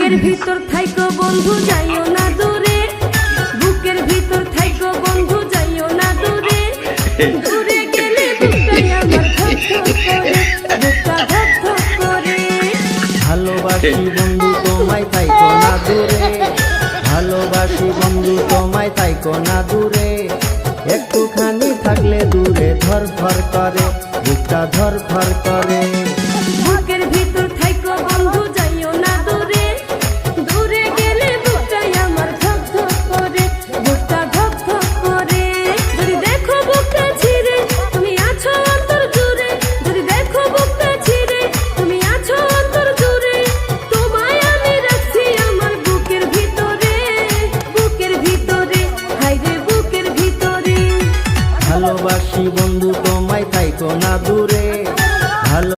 বুকের ভিতর থাইকো বন্ধু যাইও না দূরে, বুকের ভিতর থাইকো বন্ধু যাইও না দূরে, দূরে গেলে বুকটাই আমার ধক ধক করে, বুকটা ধক ধক করে। ভালোবাসি বন্ধু তোমায় থাইকো না দূরে, ভালোবাসি বন্ধু তোমায় থাইকো না দূরে, একটুখানি থাকলে দূরে ধর ধর করে, বুকটা ধর ধর